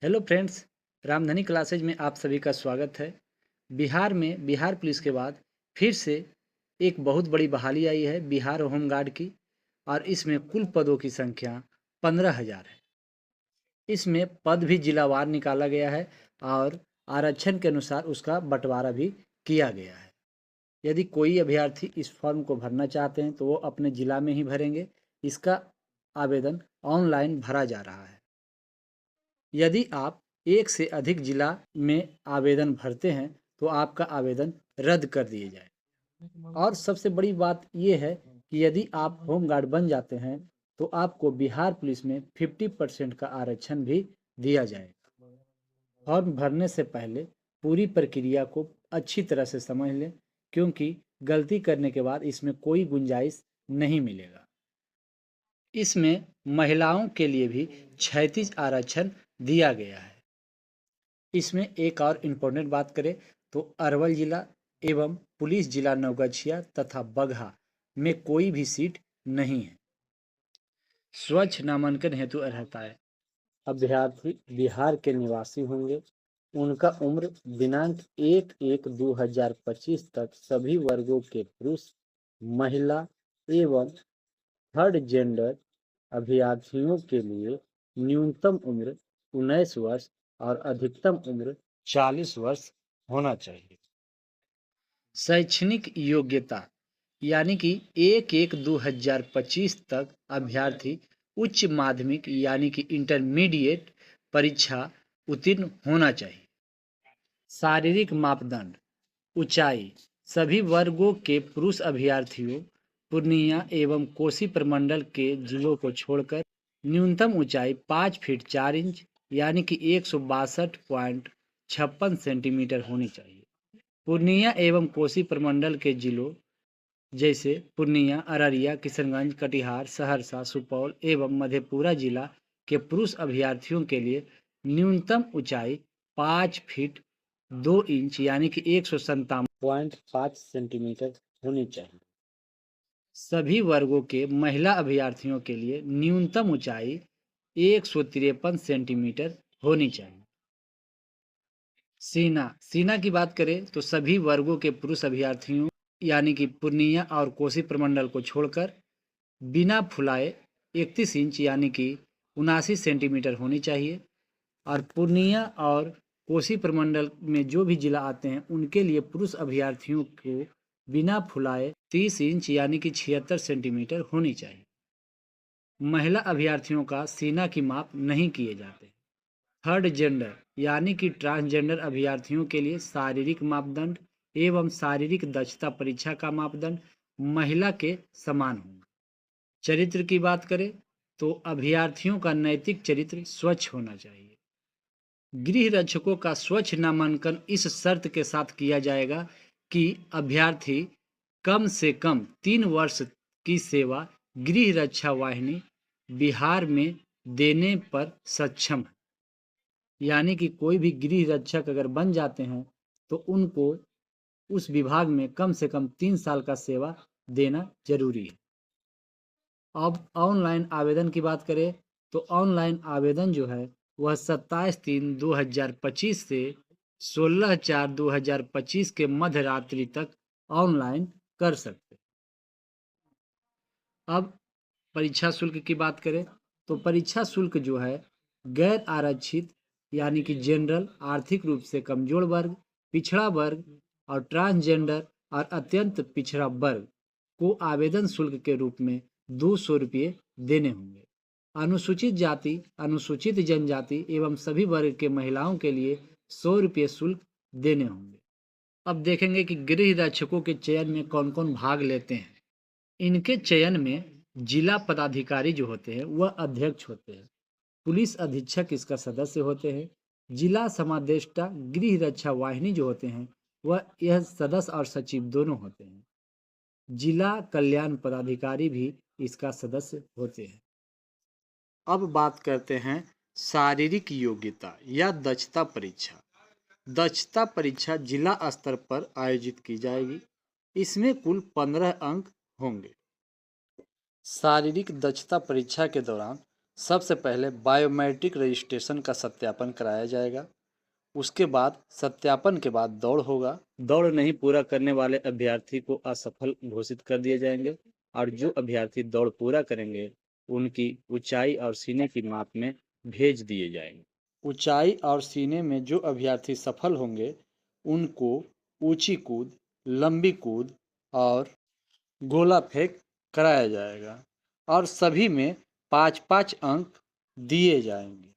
Hello friends, Ramdhani classes में आप सभी का स्वागत है। बिहार में बिहार पुलिस के बाद फिर से एक बहुत बड़ी बहाली आई है बिहार होमगार्ड की। और इसमें कुल पदों की संख्या 15,000 है। इसमें पद भी जिलावार निकाला गया है और आरक्षण के अनुसार उसका बंटवारा भी किया गया है। यदि कोई अभ्यर्थी इस फॉर्म को भरना चाहते हैं तो वो अपने ज़िला में ही भरेंगे। इसका आवेदन ऑनलाइन भरा जा रहा है। यदि आप एक से अधिक जिला में आवेदन भरते हैं तो आपका आवेदन रद्द कर दिए जाए। और सबसे बड़ी बात यह है कि यदि आप होमगार्ड बन जाते हैं तो आपको बिहार पुलिस में 50% का आरक्षण भी दिया जाएगा। फॉर्म भरने से पहले पूरी प्रक्रिया को अच्छी तरह से समझ लें, क्योंकि गलती करने के बाद इसमें कोई गुंजाइश नहीं मिलेगा। इसमें महिलाओं के लिए भी 36 आरक्षण दिया गया है। इसमें एक और इम्पोर्टेंट बात करें तो अरवल जिला एवं पुलिस जिला नवगछिया तथा बगहा में कोई भी सीट नहीं है। स्वच्छ नामांकन हेतु अर्हता है। अभ्यर्थी बिहार के निवासी होंगे। उनका उम्र दिनांक 1/1/2025 तक सभी वर्गों के पुरुष, महिला एवं थर्ड जेंडर अभ्यर्थियों के लिए न्यूनतम उम्र 19 वर्ष और अधिकतम उम्र 40 वर्ष होना चाहिए। शैक्षणिक योग्यता यानी कि 1/1/2025 तक अभ्यर्थी उच्च माध्यमिक यानी कि इंटरमीडिएट परीक्षा उत्तीर्ण होना चाहिए। शारीरिक मापदंड: ऊंचाई: सभी वर्गों के पुरुष अभ्यर्थियों पूर्णिया एवं कोसी प्रमंडल के जिलों को छोड़कर न्यूनतम ऊंचाई 5 फीट 4 इंच यानी कि 162.56 सेंटीमीटर होनी चाहिए। पूर्णिया एवं कोसी प्रमंडल के जिलों जैसे पूर्णिया, अररिया, किशनगंज, कटिहार, सहरसा, सुपौल एवं मधेपुरा जिला के पुरुष अभ्यर्थियों के लिए न्यूनतम ऊंचाई 5 फीट 2 इंच यानी कि 157.5 सेंटीमीटर होनी चाहिए। सभी वर्गों के महिला अभ्यर्थियों के लिए न्यूनतम ऊंचाई 153 सेंटीमीटर होनी चाहिए। सीना की बात करें तो सभी वर्गों के पुरुष अभ्यर्थियों यानी कि पूर्णिया और कोसी प्रमंडल को छोड़कर बिना फुलाए 31 इंच यानी कि 79 सेंटीमीटर होनी चाहिए। और पूर्णिया और कोसी प्रमंडल में जो भी जिला आते हैं उनके लिए पुरुष अभ्यर्थियों को बिना फुलाए 30 इंच यानी कि 76 सेंटीमीटर होनी चाहिए। महिला अभ्यर्थियों का सीना की माप नहीं किए जाते। थर्ड जेंडर यानी कि ट्रांसजेंडर अभ्यर्थियों के लिए शारीरिक मापदंड एवं शारीरिक दक्षता परीक्षा का मापदंड महिला के समान होंगे। चरित्र की बात करें तो अभ्यर्थियों का नैतिक चरित्र स्वच्छ होना चाहिए। गृह रक्षकों का स्वच्छ नामांकन इस शर्त के साथ किया जाएगा कि अभ्यर्थी कम से कम 3 वर्ष की सेवा गृह रक्षा वाहिनी बिहार में देने पर सक्षम है। यानी कि कोई भी गृह रक्षक अगर बन जाते हैं तो उनको उस विभाग में कम से कम 3 साल का सेवा देना जरूरी है। अब ऑनलाइन आवेदन की बात करें तो ऑनलाइन आवेदन जो है वह 27/3/2025 से 16/4/2025 के मध्य रात्रि तक ऑनलाइन कर सकते। अब परीक्षा शुल्क की बात करें तो परीक्षा शुल्क जो है गैर आरक्षित यानी कि जनरल, आर्थिक रूप से कमजोर वर्ग, पिछड़ा वर्ग और ट्रांसजेंडर और अत्यंत पिछड़ा वर्ग को आवेदन शुल्क के रूप में 200 रुपये देने होंगे। अनुसूचित जाति, अनुसूचित जनजाति एवं सभी वर्ग के महिलाओं के लिए 100 रुपये शुल्क देने होंगे। अब देखेंगे कि गृह रक्षकों के चयन में कौन कौन भाग लेते हैं। इनके चयन में जिला पदाधिकारी जो होते हैं वह अध्यक्ष होते हैं। पुलिस अधीक्षक इसका सदस्य होते हैं। जिला समादेष्टा गृह रक्षा वाहिनी जो होते हैं वह यह सदस्य और सचिव दोनों होते हैं। जिला कल्याण पदाधिकारी भी इसका सदस्य होते हैं। अब बात करते हैं शारीरिक योग्यता या दक्षता परीक्षा। दक्षता परीक्षा जिला स्तर पर आयोजित की जाएगी। इसमें कुल 15 अंक होंगे। शारीरिक दक्षता परीक्षा के दौरान सबसे पहले बायोमेट्रिक रजिस्ट्रेशन का सत्यापन कराया जाएगा। उसके बाद सत्यापन के बाद दौड़ होगा। दौड़ नहीं पूरा करने वाले अभ्यर्थी को असफल घोषित कर दिए जाएंगे और जो अभ्यर्थी दौड़ पूरा करेंगे उनकी ऊंचाई और सीने की माप में भेज दिए जाएंगे। ऊंचाई और सीने में जो अभ्यर्थी सफल होंगे उनको ऊंची कूद, लंबी कूद और गोला फेंक कराया जाएगा और सभी में 5-5 अंक दिए जाएंगे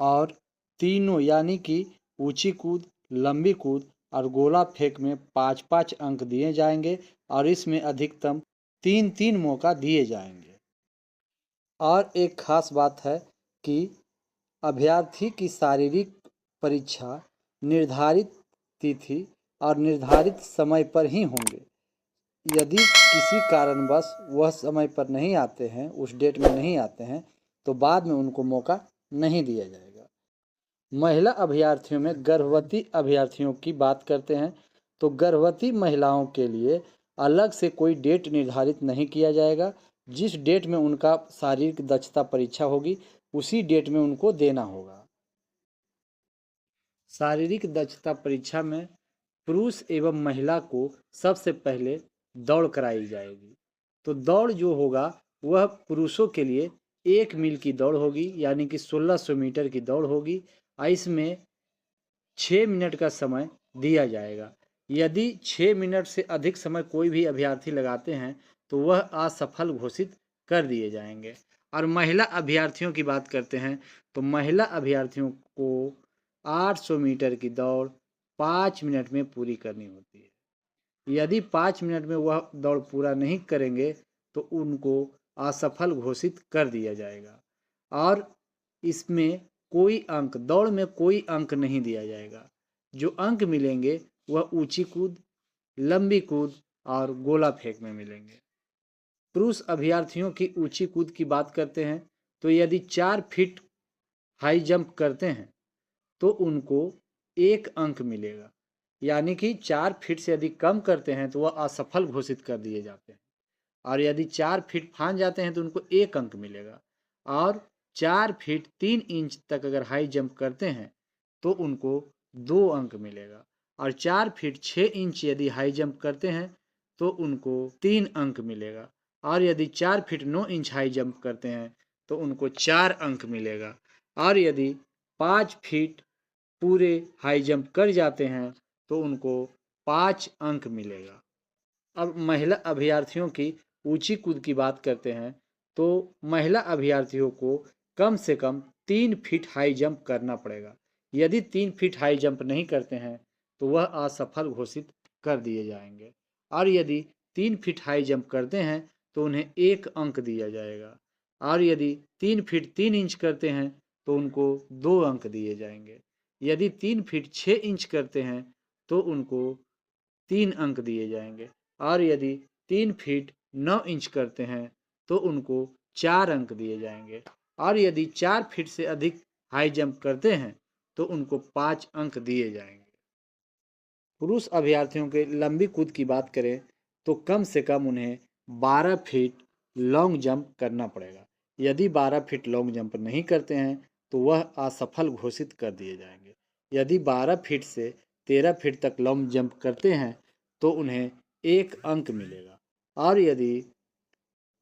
और तीनों यानी कि ऊंची कूद, लंबी कूद और गोला फेंक में 5-5 अंक दिए जाएंगे और इसमें अधिकतम 3-3 मौका दिए जाएंगे। और एक खास बात है कि अभ्यर्थी की शारीरिक परीक्षा निर्धारित तिथि और निर्धारित समय पर ही होंगे। यदि किसी कारणवश वह समय पर नहीं आते हैं, उस डेट में नहीं आते हैं, तो बाद में उनको मौका नहीं दिया जाएगा। महिला अभ्यर्थियों में गर्भवती अभ्यर्थियों की बात करते हैं तो गर्भवती महिलाओं के लिए अलग से कोई डेट निर्धारित नहीं किया जाएगा। जिस डेट में उनका शारीरिक दक्षता परीक्षा होगी उसी डेट में उनको देना होगा। शारीरिक दक्षता परीक्षा में पुरुष एवं महिला को सबसे पहले दौड़ कराई जाएगी। तो दौड़ जो होगा वह पुरुषों के लिए 1 मील की दौड़ होगी यानी कि 1600 मीटर की दौड़ होगी और इसमें 6 मिनट का समय दिया जाएगा। यदि 6 मिनट से अधिक समय कोई भी अभ्यर्थी लगाते हैं तो वह असफल घोषित कर दिए जाएंगे। और महिला अभ्यर्थियों की बात करते हैं तो महिला अभ्यर्थियों को 800 मीटर की दौड़ 5 मिनट में पूरी करनी होती है। यदि 5 मिनट में वह दौड़ पूरा नहीं करेंगे तो उनको असफल घोषित कर दिया जाएगा और इसमें कोई अंक, दौड़ में कोई अंक नहीं दिया जाएगा। जो अंक मिलेंगे वह ऊंची कूद, लंबी कूद और गोला फेंक में मिलेंगे। पुरुष अभ्यर्थियों की ऊंची कूद की बात करते हैं तो यदि 4 फीट हाई जंप करते हैं तो उनको 1 अंक मिलेगा यानी कि 4 फीट से यदि कम करते हैं तो वह असफल घोषित कर दिए जाते हैं और यदि 4 फीट फांद जाते हैं तो उनको 1 अंक मिलेगा और 4 फीट 3 इंच तक अगर हाई जंप करते हैं तो उनको 2 अंक मिलेगा और 4 फीट 6 इंच यदि हाई जंप करते हैं तो उनको 3 अंक मिलेगा और यदि 4 फीट 9 इंच हाई जंप करते हैं तो उनको 4 अंक मिलेगा और यदि 5 फीट पूरे हाई जंप कर जाते हैं तो उनको 5 अंक मिलेगा। अब महिला अभ्यर्थियों की ऊंची कूद की बात करते हैं तो महिला अभ्यर्थियों को कम से कम 3 फीट हाई जंप करना पड़ेगा। यदि 3 फीट हाई जंप नहीं करते हैं तो वह असफल घोषित कर दिए जाएंगे और यदि 3 फीट हाई जंप करते हैं तो उन्हें 1 अंक दिया जाएगा और यदि 3 फीट 3 इंच करते हैं तो उनको 2 अंक दिए जाएंगे। यदि 3 फीट 6 इंच करते हैं तो उनको 3 अंक दिए जाएंगे और यदि 3 फीट 9 इंच करते हैं तो उनको 4 अंक दिए जाएंगे और यदि 4 फीट से अधिक हाई जंप करते हैं तो उनको 5 अंक दिए जाएंगे। पुरुष अभ्यर्थियों के लंबी कूद की बात करें तो कम से कम उन्हें 12 फीट लॉन्ग जंप करना पड़ेगा। यदि 12 फीट लॉन्ग जंप नहीं करते हैं तो वह असफल घोषित कर दिए जाएंगे। यदि 12 फीट से 13 फीट तक लॉन्ग जंप करते हैं तो उन्हें 1 अंक मिलेगा और यदि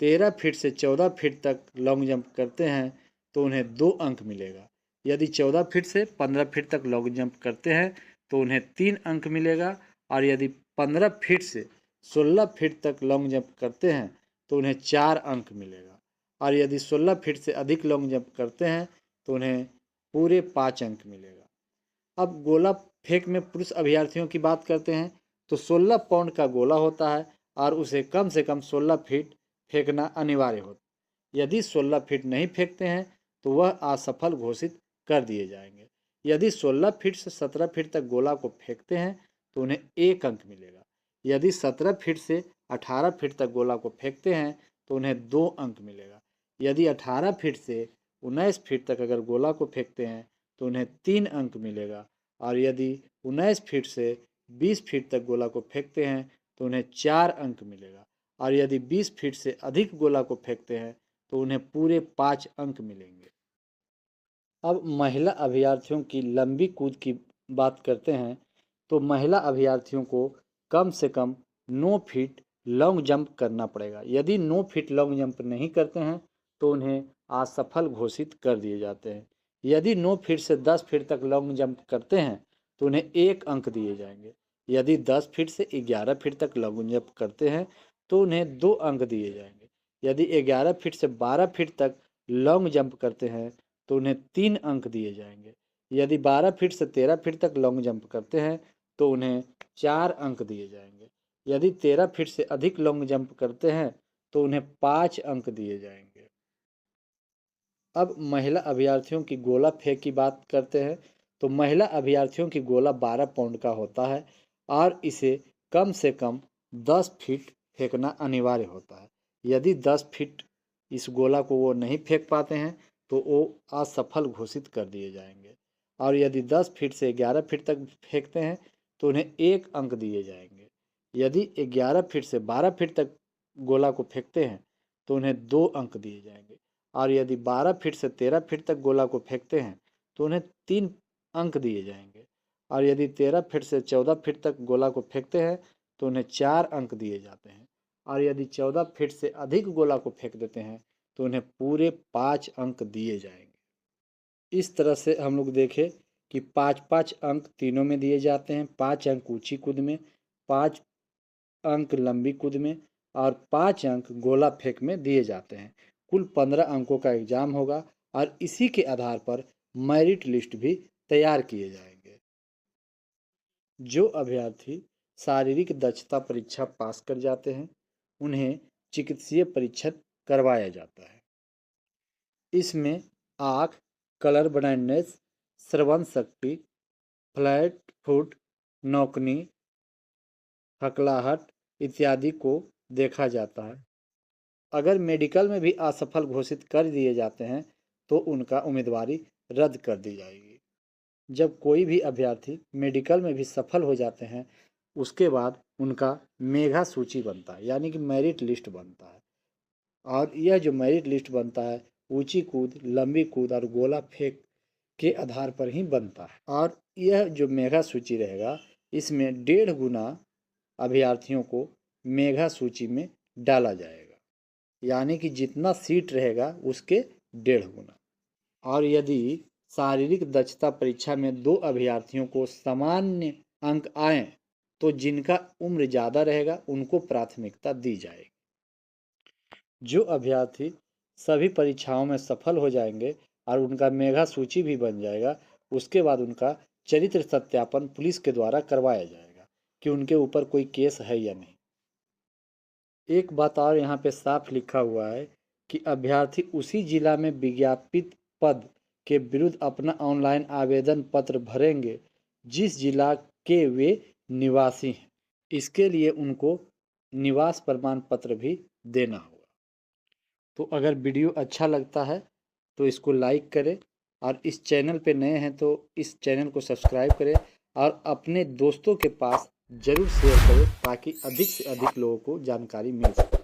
13 फीट से 14 फीट तक लॉन्ग जंप करते हैं तो उन्हें 2 अंक मिलेगा। यदि 14 फीट से 15 फीट तक लॉन्ग जंप करते हैं तो उन्हें 3 अंक मिलेगा और यदि 15 फीट से 16 फीट तक लॉन्ग जंप करते हैं तो उन्हें 4 अंक मिलेगा और यदि 16 फीट से अधिक लॉन्ग जंप करते हैं तो उन्हें पूरे 5 अंक मिलेगा। अब गोला फेंक में पुरुष अभ्यर्थियों की बात करते हैं तो 16 पाउंड का गोला होता है और उसे कम से कम 16 फीट फेंकना अनिवार्य होता है। यदि 16 फीट नहीं फेंकते हैं तो वह असफल घोषित कर दिए जाएंगे। यदि 16 फीट से 17 फीट तक गोला को फेंकते हैं तो उन्हें 1 अंक मिलेगा। यदि 17 फीट से 18 फीट तक गोला को फेंकते हैं तो उन्हें 2 अंक मिलेगा। यदि 18 फीट से 19 फीट तक अगर गोला को फेंकते हैं तो उन्हें 3 अंक मिलेगा और यदि 19 फीट से 20 फीट तक गोला को फेंकते हैं तो उन्हें 4 अंक मिलेगा और यदि 20 फीट से अधिक गोला को फेंकते हैं तो उन्हें पूरे 5 अंक मिलेंगे। अब महिला अभ्यर्थियों की लंबी कूद की बात करते हैं। तो महिला अभ्यर्थियों को कम से कम 9 फीट लॉन्ग जंप करना पड़ेगा। यदि 9 फीट लॉन्ग जंप नहीं करते हैं तो उन्हें असफल घोषित कर दिए जाते हैं। यदि 9 फीट से 10 फीट तक लॉन्ग जंप करते हैं तो उन्हें 1 अंक दिए जाएंगे। यदि 10 फीट से 11 फीट तक लॉन्ग जंप करते हैं तो उन्हें 2 अंक दिए जाएंगे। यदि 11 फीट से 12 फीट तक लॉन्ग जंप करते हैं तो उन्हें 3 अंक दिए जाएंगे। यदि 12 फीट से 13 फीट तक लॉन्ग जंप करते हैं तो उन्हें 4 अंक दिए जाएंगे। यदि 13 फीट से अधिक लॉन्ग जंप करते हैं तो उन्हें 5 अंक दिए जाएंगे। अब महिला अभ्यर्थियों की गोला फेंक की बात करते हैं। तो महिला अभ्यर्थियों की गोला 12 पाउंड का होता है और इसे कम से कम 10 फीट फेंकना अनिवार्य होता है। यदि 10 फीट इस गोला को वो नहीं फेंक पाते हैं तो वो असफल घोषित कर दिए जाएंगे। और यदि 10 फीट से 11 फीट तक फेंकते हैं तो उन्हें 1 अंक दिए जाएंगे। यदि 11 फीट से 12 फीट तक गोला को फेंकते हैं तो उन्हें 2 अंक दिए जाएंगे। और यदि 12 फीट से 13 फीट तक गोला को फेंकते हैं तो उन्हें 3 अंक दिए जाएंगे। और यदि 13 फीट से 14 फीट तक गोला को फेंकते हैं तो उन्हें 4 अंक दिए जाते हैं। और यदि 14 फीट से अधिक गोला को फेंक देते हैं तो उन्हें पूरे 5 अंक दिए जाएंगे। इस तरह से हम लोग देखें कि 5-5 अंक तीनों में दिए जाते हैं। 5 अंक ऊंची कूद में, 5 अंक लंबी कूद में और 5 अंक गोला फेंक में दिए जाते हैं। कुल 15 अंकों का एग्जाम होगा और इसी के आधार पर मेरिट लिस्ट भी तैयार किए जाएंगे। जो अभ्यर्थी शारीरिक दक्षता परीक्षा पास कर जाते हैं उन्हें चिकित्सीय परीक्षण करवाया जाता है। इसमें आँख, कलर ब्लाइंडनेस, श्रवण शक्ति, फ्लैट फुट, नौकनी, हकलाहट इत्यादि को देखा जाता है। अगर मेडिकल में भी असफल घोषित कर दिए जाते हैं तो उनका उम्मीदवारी रद्द कर दी जाएगी। जब कोई भी अभ्यर्थी मेडिकल में भी सफल हो जाते हैं उसके बाद उनका मेगा सूची बनता है, यानी कि मेरिट लिस्ट बनता है। और यह जो मेरिट लिस्ट बनता है ऊंची कूद, लंबी कूद और गोला फेंक के आधार पर ही बनता है। और यह जो मेगा सूची रहेगा इसमें 1.5 गुना अभ्यर्थियों को मेगा सूची में डाला जाएगा, यानी कि जितना सीट रहेगा उसके 1.5 गुना। और यदि शारीरिक दक्षता परीक्षा में 2 अभ्यर्थियों को सामान्य अंक आए तो जिनका उम्र ज़्यादा रहेगा उनको प्राथमिकता दी जाएगी। जो अभ्यर्थी सभी परीक्षाओं में सफल हो जाएंगे और उनका मेगा सूची भी बन जाएगा उसके बाद उनका चरित्र सत्यापन पुलिस के द्वारा करवाया जाएगा कि उनके ऊपर कोई केस है या नहीं। एक बात और यहाँ पे साफ लिखा हुआ है कि अभ्यर्थी उसी जिला में विज्ञापित पद के विरुद्ध अपना ऑनलाइन आवेदन पत्र भरेंगे जिस जिला के वे निवासी हैं। इसके लिए उनको निवास प्रमाण पत्र भी देना होगा। तो अगर वीडियो अच्छा लगता है तो इसको लाइक करें और इस चैनल पे नए हैं तो इस चैनल को सब्सक्राइब करें और अपने दोस्तों के पास ज़रूर शेयर करें ताकि अधिक से अधिक लोगों को जानकारी मिल सके।